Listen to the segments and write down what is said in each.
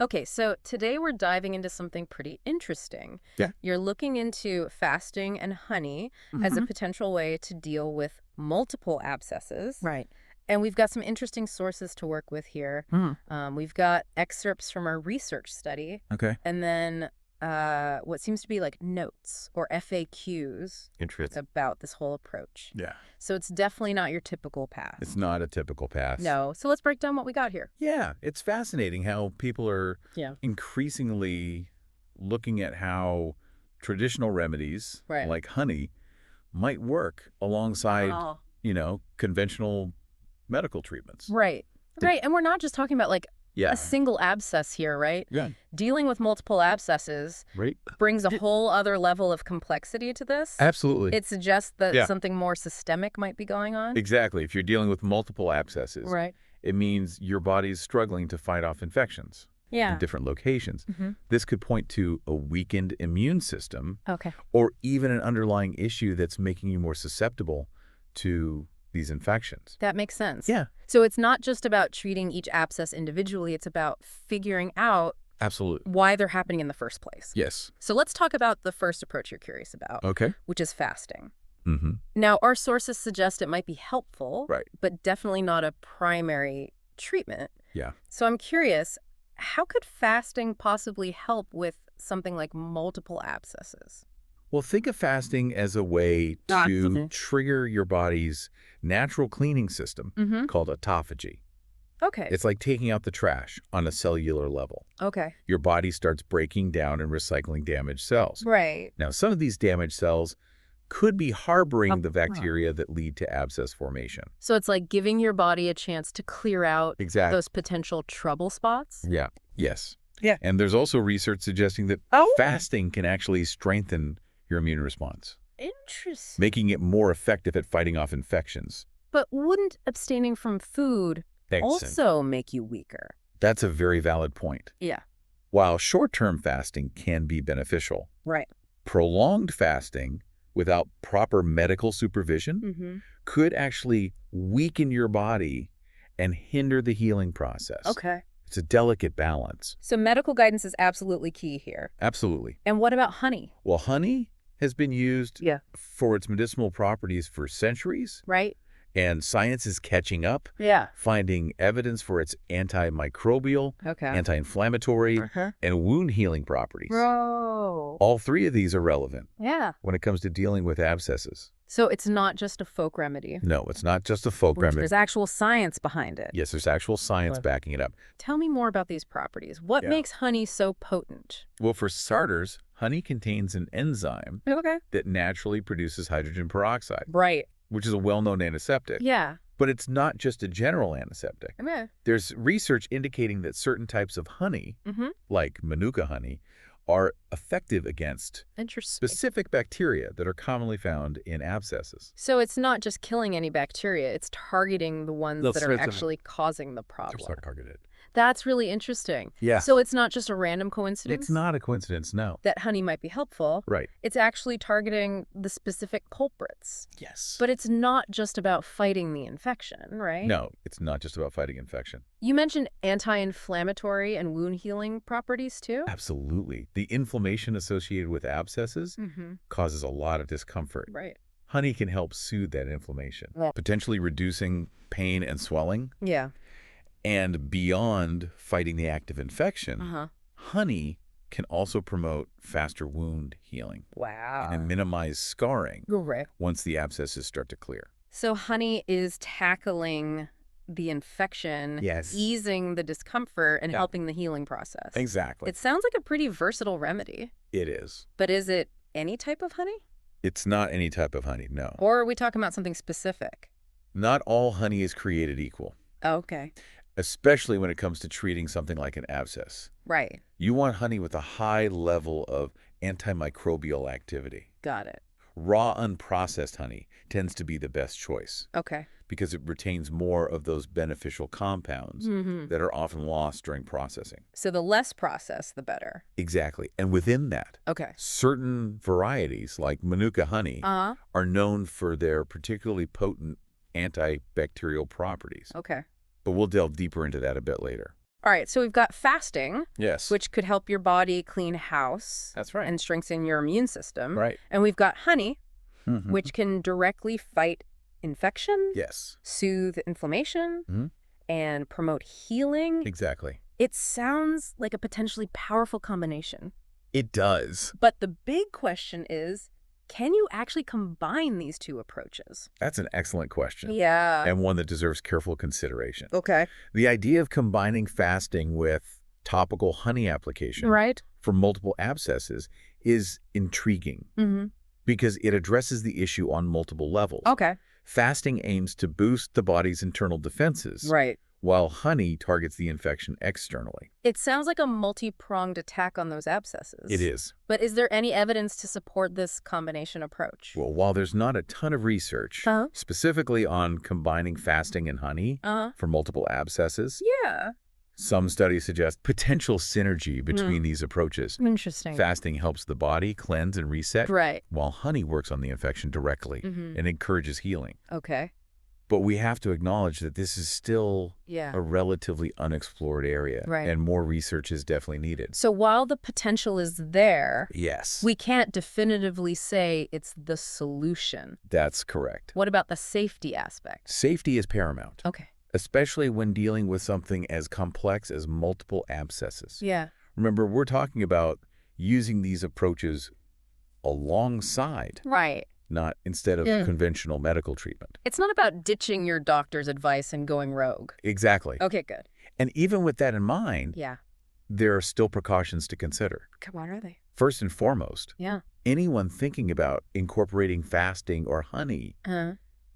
Okay, so today we're diving into something pretty interesting. Yeah. You're looking into fasting and honey as a Mhm. potential way to deal with multiple abscesses. Right. And we've got some interesting sources to work with here. Mm. We've got excerpts from our research study, Okay. and then what seems to be like notes or FAQs Interesting. about this whole approach. Yeah. So it's definitely not your typical path. It's not a typical path. No. So let's break down what we got here. Yeah. It's fascinating how people are Yeah. increasingly looking at how traditional remedies Right. like honey might work alongside, Oh. Conventional medical treatments. Right. Right. And we're not just talking about like Yeah. a single abscess here, right? Yeah. Dealing with multiple abscesses Right. brings a whole other level of complexity to this. Absolutely. It suggests that Yeah. something more systemic might be going on. Exactly. If you're dealing with multiple abscesses, Right. it means your body's struggling to fight off infections Yeah. in different locations. Mm-hmm. This could point to a weakened immune system Okay. or even an underlying issue that's making you more susceptible to these infections. That makes sense. Yeah. So it's not just about treating each abscess individually. It's about figuring out Absolutely. why they're happening in the first place. Yes. So let's talk about the first approach you're curious about, Okay. which is fasting. Mm-hmm. Now, our sources suggest it might be helpful, Right. but definitely not a primary treatment. Yeah. So I'm curious, how could fasting possibly help with something like multiple abscesses? Well, think of fasting as a way to trigger your body's natural cleaning system Mm-hmm. called autophagy. Okay. It's like taking out the trash on a cellular level. Okay. Your body starts breaking down and recycling damaged cells. Right. Now, some of these damaged cells could be harboring the bacteria that lead to abscess formation. So it's like giving your body a chance to clear out Exactly. those potential trouble spots? Yeah. Yes. Yeah. And there's also research suggesting that fasting can actually strengthen your immune response, Interesting. making it more effective at fighting off infections. But wouldn't abstaining from food also make you weaker? That's a very valid point. Yeah. While short-term fasting can be beneficial, Right. prolonged fasting without proper medical supervision Mm-hmm. could actually weaken your body and hinder the healing process. Okay. It's a delicate balance. So medical guidance is absolutely key here. Absolutely. And what about honey? Well, honey has been used Yeah. for its medicinal properties for centuries, Right? and science is catching up, Yeah. finding evidence for its antimicrobial, Okay. anti-inflammatory, Uh-huh. and wound healing properties. Bro. All three of these are relevant Yeah. when it comes to dealing with abscesses. So it's not just a folk remedy. No, it's not just a folk remedy. There's actual science behind it. Yes, there's actual science backing it up. Tell me more about these properties. What Yeah. makes honey so potent? Well, for starters, honey contains an enzyme Okay. that naturally produces hydrogen peroxide, Right. which is a well-known antiseptic. Yeah. But it's not just a general antiseptic. Okay. There's research indicating that certain types of honey, Mm-hmm. like Manuka honey, are effective against Interesting. specific bacteria that are commonly found in abscesses. So it's not just killing any bacteria, it's targeting the ones That's that are right. actually causing the problem. They're targeted. That's really interesting. Yeah. So it's not just a random coincidence It's not a coincidence, no. that honey might be helpful. Right. It's actually targeting the specific culprits. Yes. But it's not just about fighting the infection, right? No, it's not just about fighting infection. You mentioned anti-inflammatory and wound healing properties too? Absolutely. The inflammation associated with abscesses Mm-hmm. causes a lot of discomfort. Right. Honey can help soothe that inflammation, Yeah. potentially reducing pain and swelling. Yeah. And beyond fighting the active infection, Uh-huh. honey can also promote faster wound healing Wow. and minimize scarring Correct. once the abscesses start to clear. So honey is tackling the infection, Yes. easing the discomfort, and Yeah. helping the healing process. Exactly. It sounds like a pretty versatile remedy. It is. But is it any type of honey? It's not any type of honey, no. Or are we talking about something specific? Not all honey is created equal, Okay. especially when it comes to treating something like an abscess. Right. You want honey with a high level of antimicrobial activity. Got it. Raw, unprocessed honey tends to be the best choice Okay. because it retains more of those beneficial compounds Mm-hmm. that are often lost during processing. So the less processed, the better. Exactly. And within that, Okay. certain varieties like Manuka honey Uh-huh. are known for their particularly potent antibacterial properties. Okay. But we'll delve deeper into that a bit later. All right, so we've got fasting, Yes. which could help your body clean house. That's right. And strengthen your immune system. Right. And we've got honey, Mm-hmm. which can directly fight infection, Yes. soothe inflammation, Mhm. and promote healing. Exactly. It sounds like a potentially powerful combination. It does. But the big question is, can you actually combine these two approaches? That's an excellent question. Yeah. And one that deserves careful consideration. Okay. The idea of combining fasting with topical honey application Right? for multiple abscesses is intriguing Mm-hmm. because it addresses the issue on multiple levels. Okay. Fasting aims to boost the body's internal defenses, Right. while honey targets the infection externally. It sounds like a multi-pronged attack on those abscesses. It is. But is there any evidence to support this combination approach? Well, while there's not a ton of research Uh-huh. specifically on combining fasting and honey Uh-huh. for multiple abscesses, Yeah. some studies suggest potential synergy between Hmm. these approaches. Interesting. Fasting helps the body cleanse and reset, Right. while honey works on the infection directly Mm-hmm. and encourages healing. Okay. But we have to acknowledge that this is still Yeah. a relatively unexplored area, Right. and more research is definitely needed. So while the potential is there, Yes, we can't definitively say it's the solution. that's correct. What about the safety aspect? Safety is paramount, Okay. especially when dealing with something as complex as multiple abscesses. Yeah. Remember, we're talking about using these approaches alongside, Right. not instead of conventional medical treatment. It's not about ditching your doctor's advice and going rogue. Exactly. Okay, good. And even with that in mind, Yeah. there are still precautions to consider. What are they? First and foremost, Yeah. anyone thinking about incorporating fasting or honey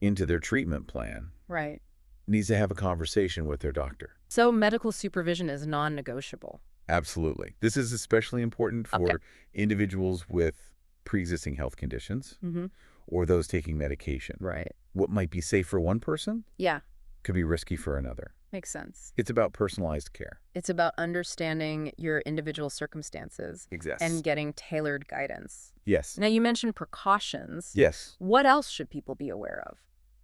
into their treatment plan Right. needs to have a conversation with their doctor. So medical supervision is non-negotiable. Absolutely. This is especially important for Okay. individuals with pre-existing health conditions Mm-hmm. or those taking medication. Right. What might be safe for one person Yeah. could be risky for another. Makes sense. It's about personalized care. It's about understanding your individual circumstances Exactly. and getting tailored guidance. Yes. Now, you mentioned precautions. Yes. What else should people be aware of?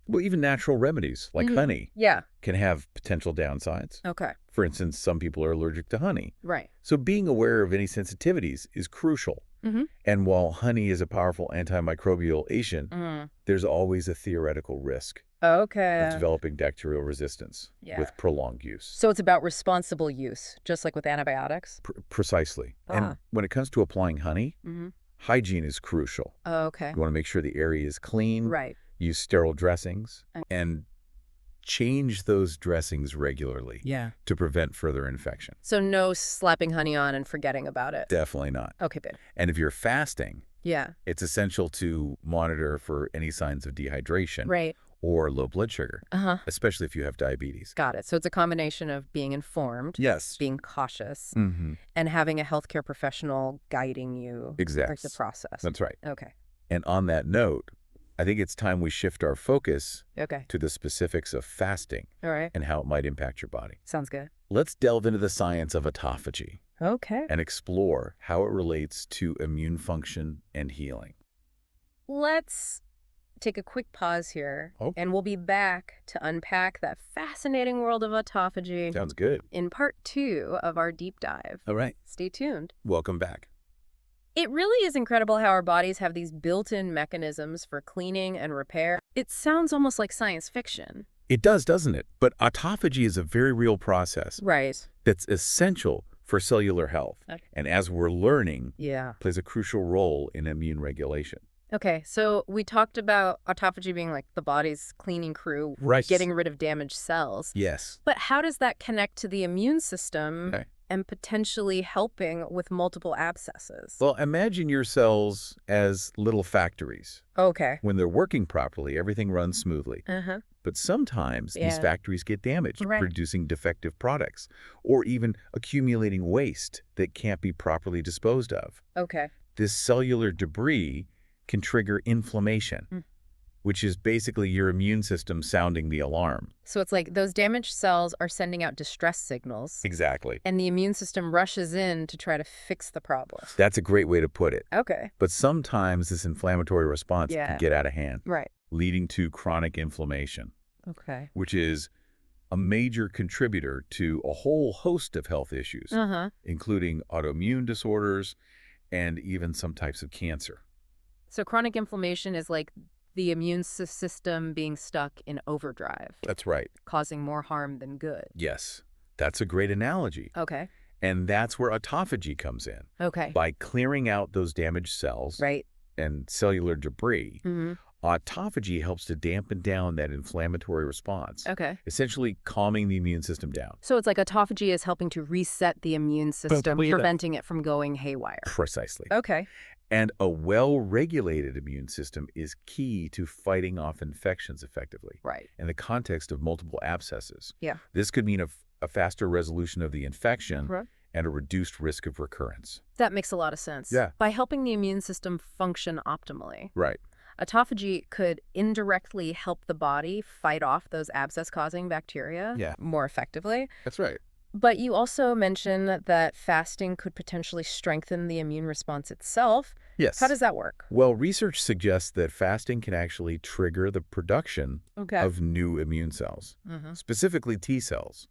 Well, even natural remedies like Mhm. honey Yeah. can have potential downsides. Okay. For instance, some people are allergic to honey. Right. So being aware of any sensitivities is crucial. Mm-hmm. And while honey is a powerful antimicrobial agent, there's always a theoretical risk Okay. of developing bacterial resistance Yeah. with prolonged use. So it's about responsible use, just like with antibiotics? Precisely. And when it comes to applying honey, Mm-hmm. hygiene is crucial. Okay. You want to make sure the area is clean, Right. use sterile dressings, Okay. and change those dressings regularly Yeah. to prevent further infection. So no slapping honey on and forgetting about it? Definitely not. Okay, good. And if you're fasting, Yeah. it's essential to monitor for any signs of dehydration Right. or low blood sugar, Uh-huh. especially if you have diabetes. Got it. So it's a combination of being informed, Yes. being cautious, Mm-hmm. and having a healthcare professional guiding you through Exactly. the process. That's right. Okay. And on that note, I think it's time we shift our focus Okay. to the specifics of fasting All right. and how it might impact your body. Sounds good. Let's delve into the science of autophagy Okay. and explore how it relates to immune function and healing. Let's take a quick pause here, Okay. and we'll be back to unpack that fascinating world of autophagy Sounds good. in part 2 of our deep dive. All right. Stay tuned. Welcome back. It really is incredible how our bodies have these built-in mechanisms for cleaning and repair. It sounds almost like science fiction. It does, doesn't it? But autophagy is a very real process Right. that's essential for cellular health. Okay. And as we're learning, Yeah. plays a crucial role in immune regulation. Okay, so we talked about autophagy being like the body's cleaning crew, Right. getting rid of damaged cells. Yes. But how does that connect to the immune system Okay. and potentially helping with multiple abscesses? Well, imagine your cells as little factories. Okay. When they're working properly, everything runs smoothly. Uh-huh. But sometimes these Yeah. factories get damaged, Right. producing defective products, or even accumulating waste that can't be properly disposed of. Okay. This cellular debris can trigger inflammation, which is basically your immune system sounding the alarm. So it's like those damaged cells are sending out distress signals, Exactly. and the immune system rushes in to try to fix the problem. That's a great way to put it. Okay. But sometimes this inflammatory response Yeah. can get out of hand, Right. leading to chronic inflammation, Okay. which is a major contributor to a whole host of health issues, including autoimmune disorders and even some types of cancer. So chronic inflammation is like the immune system being stuck in overdrive. That's right. Causing more harm than good. Yes, that's a great analogy. Okay. And that's where autophagy comes in. Okay. By clearing out those damaged cells and cellular debris, autophagy helps to dampen down that inflammatory response. Okay. Essentially calming the immune system down. So it's like autophagy is helping to reset the immune system, preventing it from going haywire. Precisely. Okay. And a well-regulated immune system is key to fighting off infections effectively. Right. In the context of multiple abscesses. Yeah. This could mean a faster resolution of the infection and a reduced risk of recurrence. That makes a lot of sense. Yeah. By helping the immune system function optimally. Right. Autophagy could indirectly help the body fight off those abscess-causing bacteria more effectively. That's right. But you also mentioned that fasting could potentially strengthen the immune response itself. Yes. How does that work? Well, research suggests that fasting can actually trigger the production of new immune cells, specifically T cells,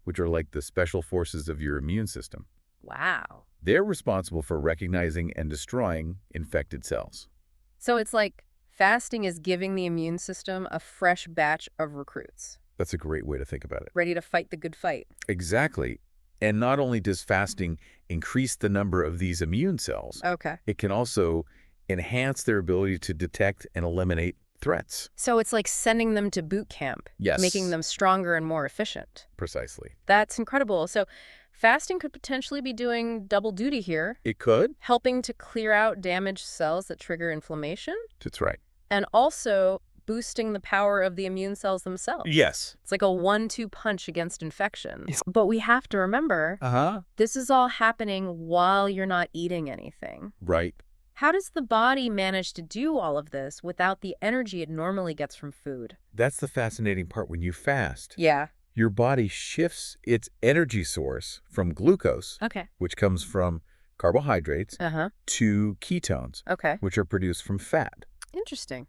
which are like the special forces of your immune system. Wow. They're responsible for recognizing and destroying infected cells. So it's like fasting is giving the immune system a fresh batch of recruits. That's a great way to think about it. Ready to fight the good fight. Exactly. And not only does fasting increase the number of these immune cells, it can also enhance their ability to detect and eliminate threats. So it's like sending them to boot camp. Yes. Making them stronger and more efficient. Precisely. That's incredible. So fasting could potentially be doing double duty here. It could. Helping to clear out damaged cells that trigger inflammation. That's right. And also boosting the power of the immune cells themselves. Yes. It's like a 1-2 punch against infections. But we have to remember, this is all happening while you're not eating anything. Right. How does the body manage to do all of this without the energy it normally gets from food? That's the fascinating part. When you fast, your body shifts its energy source from glucose, which comes from carbohydrates, to ketones, which are produced from fat. Interesting.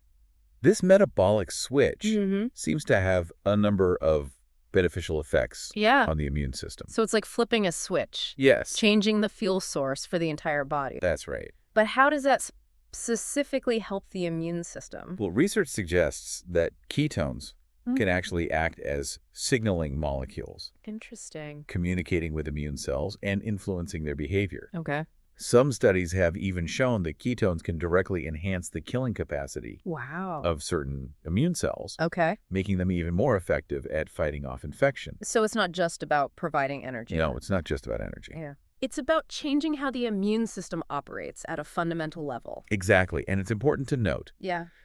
This metabolic switch seems to have a number of beneficial effects on the immune system. So it's like flipping a switch. Yes. Changing the fuel source for the entire body. That's right. But how does that specifically help the immune system? Well, research suggests that ketones can actually act as signaling molecules. Interesting. Communicating with immune cells and influencing their behavior. Okay. Some studies have even shown that ketones can directly enhance the killing capacity of certain immune cells, making them even more effective at fighting off infection. So it's not just about providing energy. No, it's not just about energy. Yeah. It's about changing how the immune system operates at a fundamental level. Exactly. And it's important to note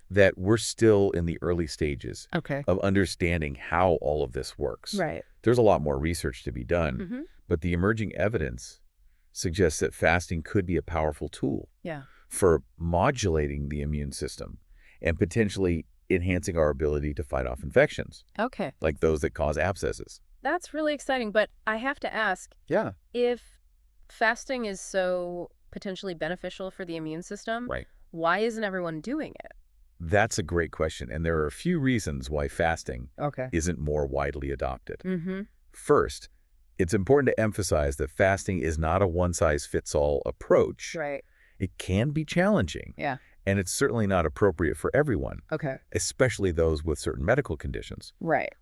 that we're still in the early stages of understanding how all of this works. Right. There's a lot more research to be done, but the emerging evidence suggests that fasting could be a powerful tool for modulating the immune system and potentially enhancing our ability to fight off infections. Like those that cause abscesses. That's really exciting, but I have to ask, if fasting is so potentially beneficial for the immune system, why isn't everyone doing it? That's a great question, and there are a few reasons why fasting isn't more widely adopted. First, it's important to emphasize that fasting is not a one-size-fits-all approach. It can be challenging, and it's certainly not appropriate for everyone, especially those with certain medical conditions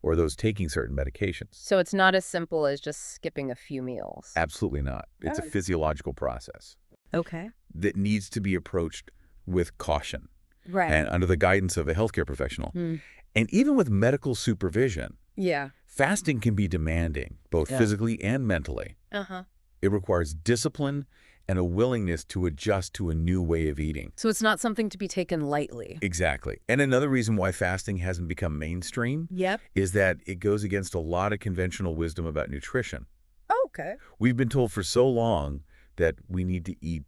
or those taking certain medications. So it's not as simple as just skipping a few meals? Absolutely not. It's a physiological process that needs to be approached with caution and under the guidance of a healthcare professional. And even with medical supervision, fasting can be demanding, both physically and mentally. It requires discipline and a willingness to adjust to a new way of eating. So it's not something to be taken lightly. Exactly. And another reason why fasting hasn't become mainstream is that it goes against a lot of conventional wisdom about nutrition. We've been told for so long that we need to eat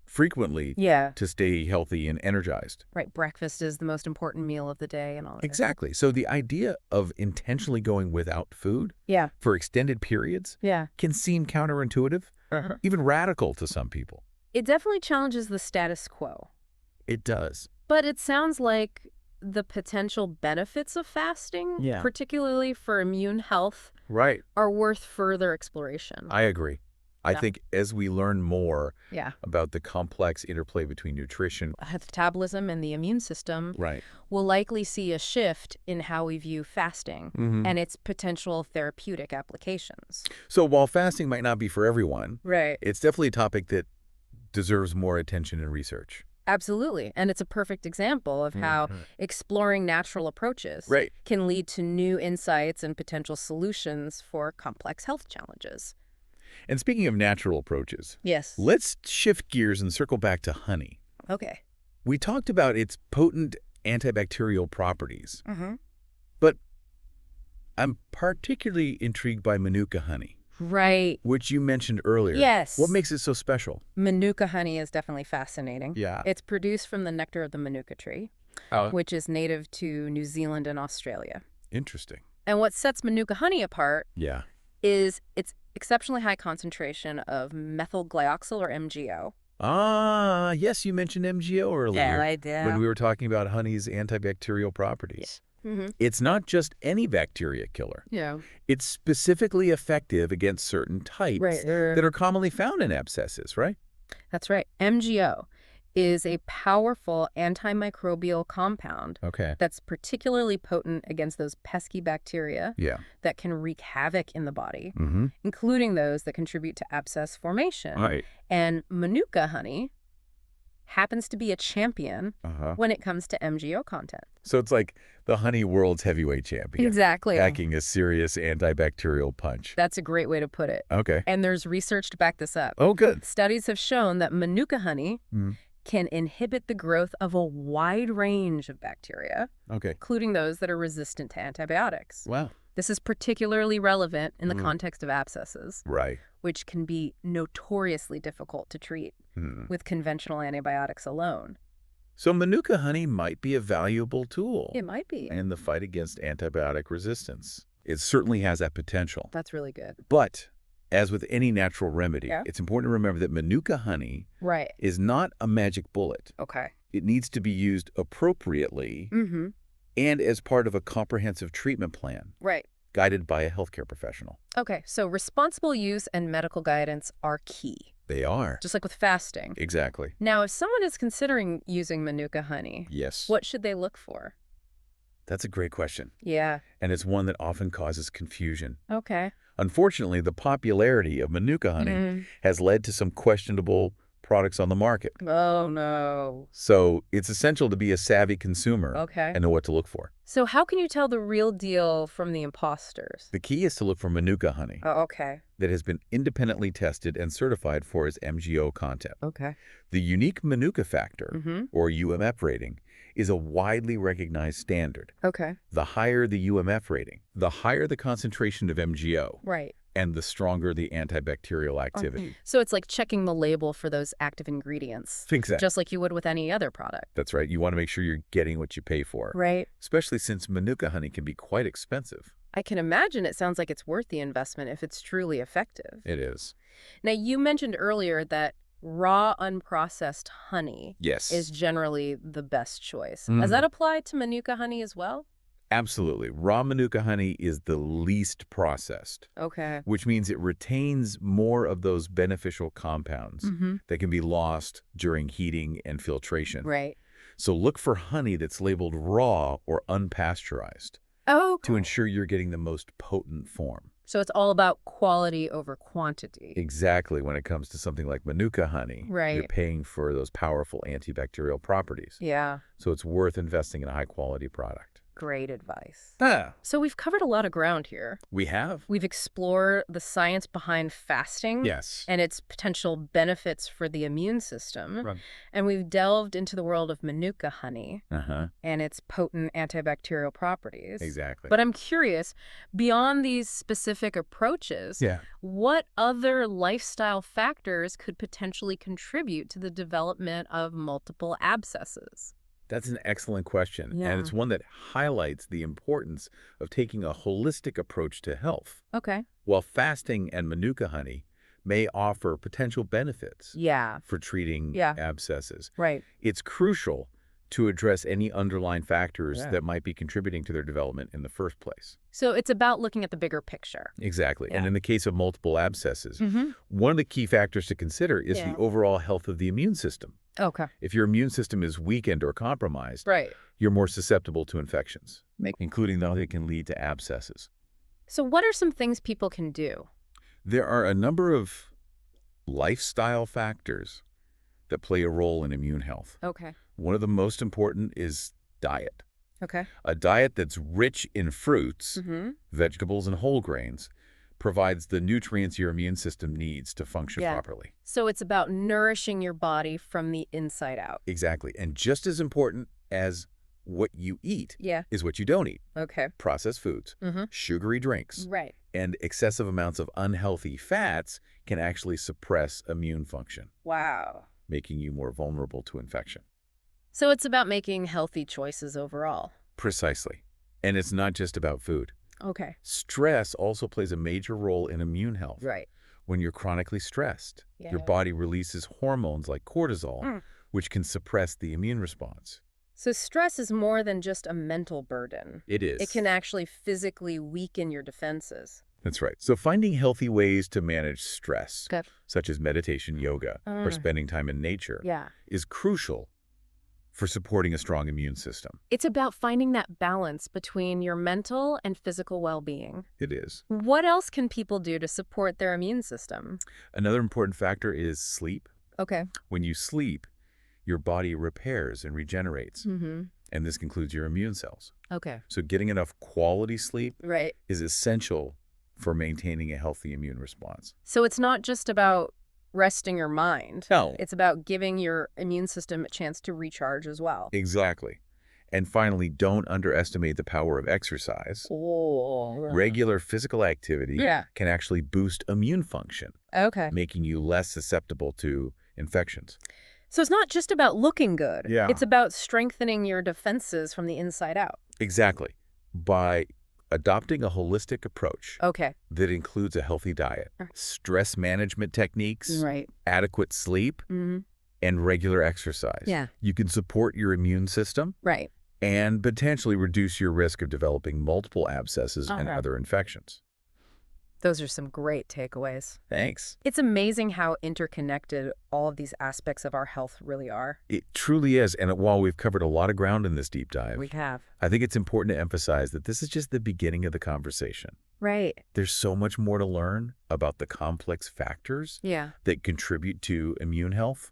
frequently to stay healthy and energized. Breakfast is the most important meal of the day and all that. Exactly. So the idea of intentionally going without food for extended periods can seem counterintuitive, even radical to some people. It definitely challenges the status quo. It does. But it sounds like the potential benefits of fasting, Yeah. particularly for immune health, Right. are worth further exploration. I agree. I Yeah. think as we learn more Yeah. about the complex interplay between nutrition, Metabolism and the immune system, right, we'll likely see a shift in how we view fasting and its potential therapeutic applications. So while fasting might not be for everyone, Right. it's definitely a topic that deserves more attention and research. Absolutely. And it's a perfect example of how exploring natural approaches Right. can lead to new insights and potential solutions for complex health challenges. And speaking of natural approaches, Yes. let's shift gears and circle back to honey. Okay. We talked about its potent antibacterial properties, Mm-hmm. but I'm particularly intrigued by Manuka honey, Right. which you mentioned earlier. Yes. What makes it so special? Manuka honey is definitely fascinating. Yeah. It's produced from the nectar of the Manuka tree, which is native to New Zealand and Australia. Interesting. And what sets Manuka honey apart Yeah. is its exceptionally high concentration of methyl glyoxal, or MGO. Ah, yes, you mentioned MGO earlier. Yeah, I did. When we were talking about honey's antibacterial properties. Mm-hmm. It's not just any bacteria killer. Yeah. It's specifically effective against certain types that are commonly found in abscesses, right? That's right. MGO is a powerful antimicrobial compound that's particularly potent against those pesky bacteria that can wreak havoc in the body, including those that contribute to abscess formation. Right. And Manuka honey happens to be a champion when it comes to MGO content. So it's like the honey world's heavyweight champion. Exactly. Packing a serious antibacterial punch. That's a great way to put it. Okay. And there's research to back this up. Oh, good. Studies have shown that Manuka honey can inhibit the growth of a wide range of bacteria, including those that are resistant to antibiotics. Wow. This is particularly relevant in the context of abscesses, Right. which can be notoriously difficult to treat with conventional antibiotics alone. So Manuka honey might be a valuable tool. It might be. In the fight against antibiotic resistance. It certainly has that potential. That's really good. But as with any natural remedy, it's important to remember that Manuka honey is not a magic bullet. Okay. It needs to be used appropriately and as part of a comprehensive treatment plan. Right. Guided by a healthcare professional. Okay, so responsible use and medical guidance are key. They are. Just like with fasting. Exactly. Now, if someone is considering using Manuka honey, what should they look for? That's a great question. Yeah. And it's one that often causes confusion. Okay. Unfortunately, the popularity of Manuka honey has led to some questionable products on the market. Oh, no. So it's essential to be a savvy consumer and know what to look for. So how can you tell the real deal from the imposters? The key is to look for Manuka honey that has been independently tested and certified for its MGO content. The unique Manuka factor, or UMF rating, is a widely recognized standard. The higher the UMF rating, the higher the concentration of MGO. Right. And the stronger the antibacterial activity. So it's like checking the label for those active ingredients. Exactly. Just like you would with any other product. That's right. You want to make sure you're getting what you pay for. Right. Especially since Manuka honey can be quite expensive. I can imagine it sounds like it's worth the investment if it's truly effective. It is. Now, you mentioned earlier that raw, unprocessed honey is generally the best choice. Does that apply to Manuka honey as well? Absolutely. Raw Manuka honey is the least processed. Which means it retains more of those beneficial compounds that can be lost during heating and filtration. Right. So look for honey that's labeled raw or unpasteurized to ensure you're getting the most potent form. So it's all about quality over quantity. Exactly. When it comes to something like Manuka honey, you're paying for those powerful antibacterial properties. Yeah. So it's worth investing in a high-quality product. Great advice. Ah. So we've covered a lot of ground here. We have. We've explored the science behind fasting and its potential benefits for the immune system. And we've delved into the world of Manuka honey and its potent antibacterial properties. Exactly. But I'm curious, beyond these specific approaches, what other lifestyle factors could potentially contribute to the development of multiple abscesses? That's an excellent question, and it's one that highlights the importance of taking a holistic approach to health. While fasting and Manuka honey may offer potential benefits for treating abscesses, it's crucial to address any underlying factors that might be contributing to their development in the first place. So it's about looking at the bigger picture. Exactly. And in the case of multiple abscesses, one of the key factors to consider is the overall health of the immune system. Okay. If your immune system is weakened or compromised, you're more susceptible to infections, including though they can lead to abscesses. So what are some things people can do? There are a number of lifestyle factors that play a role in immune health. Okay. One of the most important is diet. Okay. A diet that's rich in fruits, vegetables, and whole grains provides the nutrients your immune system needs to function properly. So it's about nourishing your body from the inside out. Exactly. And just as important as what you eat is what you don't eat. Okay. Processed foods, sugary drinks, and excessive amounts of unhealthy fats can actually suppress immune function. Wow. Making you more vulnerable to infection. So it's about making healthy choices overall. Precisely. And it's not just about food. Okay. Stress also plays a major role in immune health. Right. When you're chronically stressed, your body releases hormones like cortisol, which can suppress the immune response. So stress is more than just a mental burden. It is. It can actually physically weaken your defenses. That's right. So finding healthy ways to manage stress, such as meditation, yoga, or spending time in nature, is crucial for supporting a strong immune system. It's about finding that balance between your mental and physical well-being. It is. What else can people do to support their immune system? Another important factor is sleep. Okay. When you sleep, your body repairs and regenerates. And this includes your immune cells. Okay. So getting enough quality sleep Right. is essential for maintaining a healthy immune response. So it's not just about resting your mind. No. It's about giving your immune system a chance to recharge as well. Exactly. And finally, don't underestimate the power of exercise. Oh. Regular physical activity can actually boost immune function, making you less susceptible to infections. So it's not just about looking good. Yeah. It's about strengthening your defenses from the inside out. Exactly. By adopting a holistic approach that includes a healthy diet, stress management techniques, adequate sleep, and regular exercise, you can support your immune system and potentially reduce your risk of developing multiple abscesses and other infections. Those are some great takeaways. Thanks. It's amazing how interconnected all of these aspects of our health really are. It truly is. And while we've covered a lot of ground in this deep dive, We have. I think it's important to emphasize that this is just the beginning of the conversation. Right. There's so much more to learn about the complex factors that contribute to immune health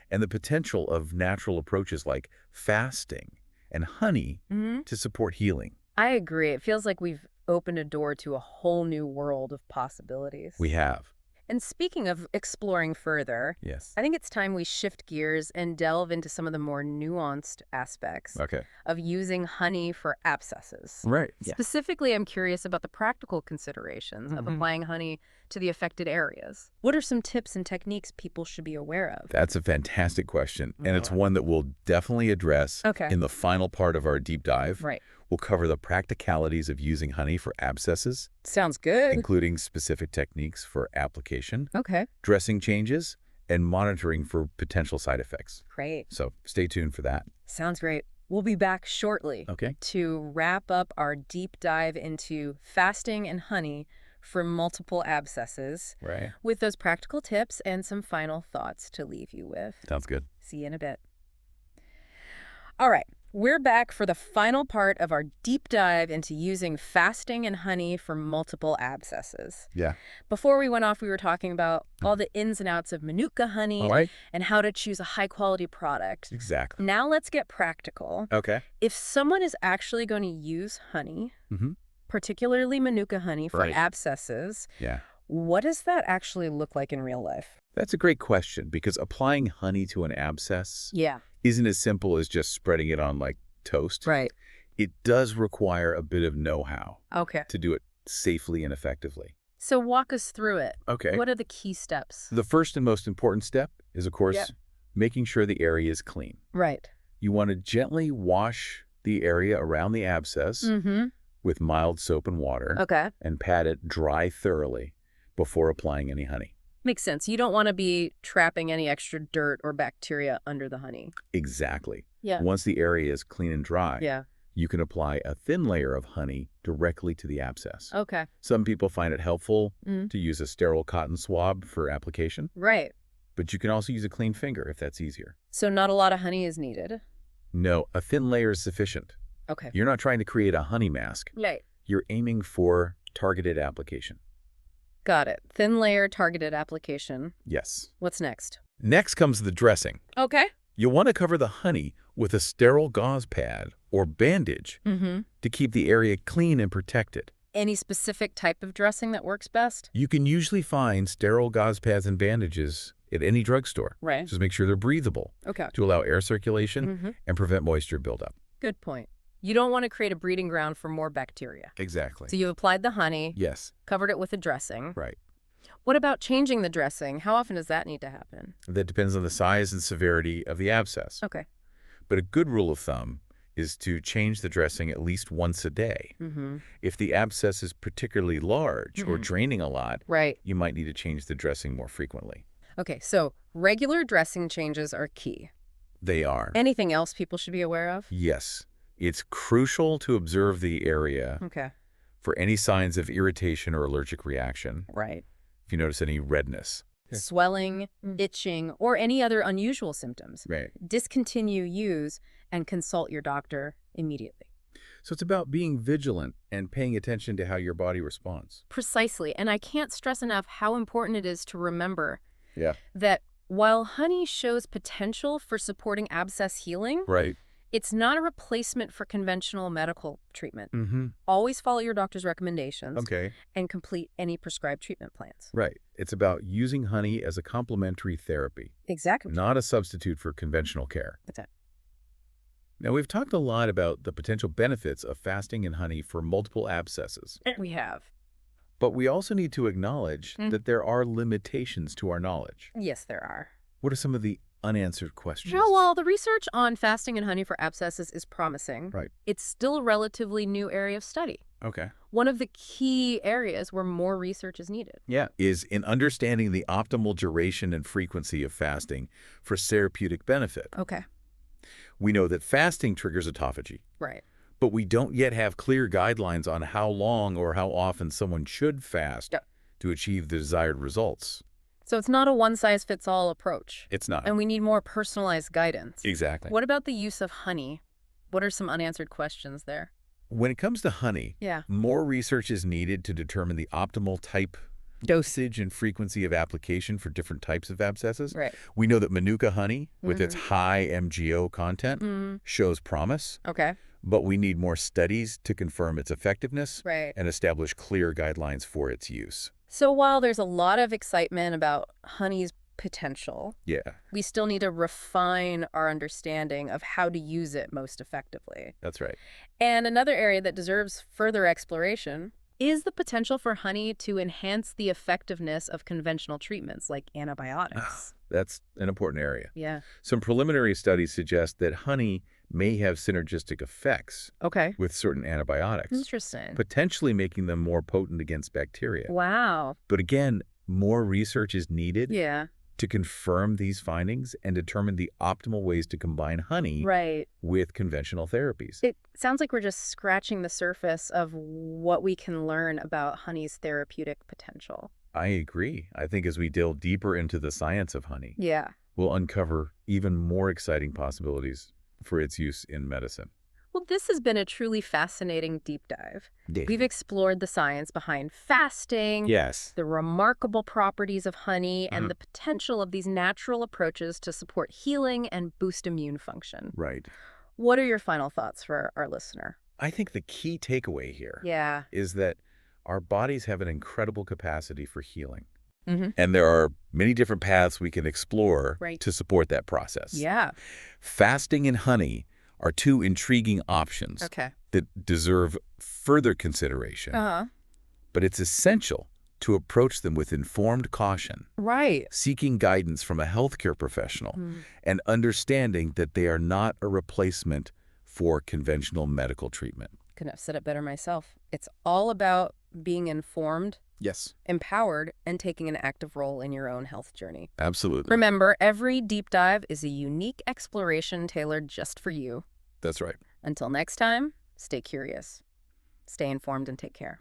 and the potential of natural approaches like fasting and honey to support healing. I agree. It feels like we've opened a door to a whole new world of possibilities. We have. And speaking of exploring further, I think it's time we shift gears and delve into some of the more nuanced aspects of using honey for abscesses. Right. Specifically, I'm curious about the practical considerations of applying honey to the affected areas. What are some tips and techniques people should be aware of? That's a fantastic question, and it's one that we'll definitely address in the final part of our deep dive. Right. We'll cover the practicalities of using honey for abscesses. Sounds good. Including specific techniques for application, dressing changes, and monitoring for potential side effects. Great. So stay tuned for that. Sounds great. We'll be back shortly to wrap up our deep dive into fasting and honey for multiple abscesses with those practical tips and some final thoughts to leave you with. Sounds good. See you in a bit. All right. We're back for the final part of our deep dive into using fasting and honey for multiple abscesses. Before we went off, we were talking about all the ins and outs of Manuka honey and how to choose a high-quality product. Exactly. Now let's get practical. If someone is actually going to use honey, particularly Manuka honey for abscesses, what does that actually look like in real life? That's a great question, because applying honey to an abscess isn't as simple as just spreading it on like toast. It does require a bit of know-how to do it safely and effectively. So walk us through it. What are the key steps? The first and most important step is, of course, making sure the area is clean. You want to gently wash the area around the abscess with mild soap and water and pat it dry thoroughly before applying any honey. Makes sense. You don't want to be trapping any extra dirt or bacteria under the honey. Exactly. Yeah. Once the area is clean and dry, Yeah. you can apply a thin layer of honey directly to the abscess. Okay. Some people find it helpful to use a sterile cotton swab for application. Right. But you can also use a clean finger if that's easier. So not a lot of honey is needed? No, a thin layer is sufficient. Okay. You're not trying to create a honey mask. Right. You're aiming for targeted application. Got it. Thin layer targeted application. Yes. What's next? Next comes the dressing. Okay. You'll want to cover the honey with a sterile gauze pad or bandage to keep the area clean and protected. Any specific type of dressing that works best? You can usually find sterile gauze pads and bandages at any drugstore. Right. Just make sure they're breathable to allow air circulation and prevent moisture buildup. Good point. You don't want to create a breeding ground for more bacteria. Exactly. So you've applied the honey. Yes. Covered it with a dressing. Right. What about changing the dressing? How often does that need to happen? That depends on the size and severity of the abscess. Okay. But a good rule of thumb is to change the dressing at least once a day. If the abscess is particularly large or draining a lot, you might need to change the dressing more frequently. Okay, so regular dressing changes are key. They are. Anything else people should be aware of? Yes. It's crucial to observe the area for any signs of irritation or allergic reaction. Right. If you notice any redness. Swelling, itching, or any other unusual symptoms. Right. Discontinue use and consult your doctor immediately. So it's about being vigilant and paying attention to how your body responds. Precisely. And I can't stress enough how important it is to remember that while honey shows potential for supporting abscess healing, it's not a replacement for conventional medical treatment. Always follow your doctor's recommendations and complete any prescribed treatment plans. Right. It's about using honey as a complementary therapy. Exactly. Not a substitute for conventional care. That's it. Now, we've talked a lot about the potential benefits of fasting in honey for multiple abscesses. We have. But we also need to acknowledge that there are limitations to our knowledge. Yes, there are. What are some of the unanswered questions? While the research on fasting and honey for abscesses is promising, it's still a relatively new area of study. Okay. One of the key areas where more research is needed. Is in understanding the optimal duration and frequency of fasting for therapeutic benefit. Okay. We know that fasting triggers autophagy. Right. But we don't yet have clear guidelines on how long or how often someone should fast to achieve the desired results. So it's not a one-size-fits-all approach. It's not. And we need more personalized guidance. Exactly. What about the use of honey? What are some unanswered questions there? When it comes to honey, more research is needed to determine the optimal type, dosage, and frequency of application for different types of abscesses. Right. We know that Manuka honey, with its high MGO content, shows promise. Okay. But we need more studies to confirm its effectiveness and establish clear guidelines for its use. So while there's a lot of excitement about honey's potential, we still need to refine our understanding of how to use it most effectively. That's right. And another area that deserves further exploration is the potential for honey to enhance the effectiveness of conventional treatments like antibiotics. That's an important area. Yeah. Some preliminary studies suggest that honey may have synergistic effects with certain antibiotics. Interesting. Potentially making them more potent against bacteria. Wow. But again, more research is needed to confirm these findings and determine the optimal ways to combine honey with conventional therapies. It sounds like we're just scratching the surface of what we can learn about honey's therapeutic potential. I agree. I think as we delve deeper into the science of honey, we'll uncover even more exciting possibilities for its use in medicine. Well, this has been a truly fascinating deep dive. We've explored the science behind fasting, the remarkable properties of honey, and the potential of these natural approaches to support healing and boost immune function. Right. What are your final thoughts for our listener? I think the key takeaway here is that our bodies have an incredible capacity for healing. And there are many different paths we can explore to support that process. Fasting and honey are two intriguing options that deserve further consideration. But it's essential to approach them with informed caution, seeking guidance from a healthcare professional, and understanding that they are not a replacement for conventional medical treatment. Couldn't have said it better myself. It's all about being informed, yes, empowered, and taking an active role in your own health journey. Absolutely. Remember, every deep dive is a unique exploration tailored just for you. That's right. Until next time, stay curious, stay informed, and take care.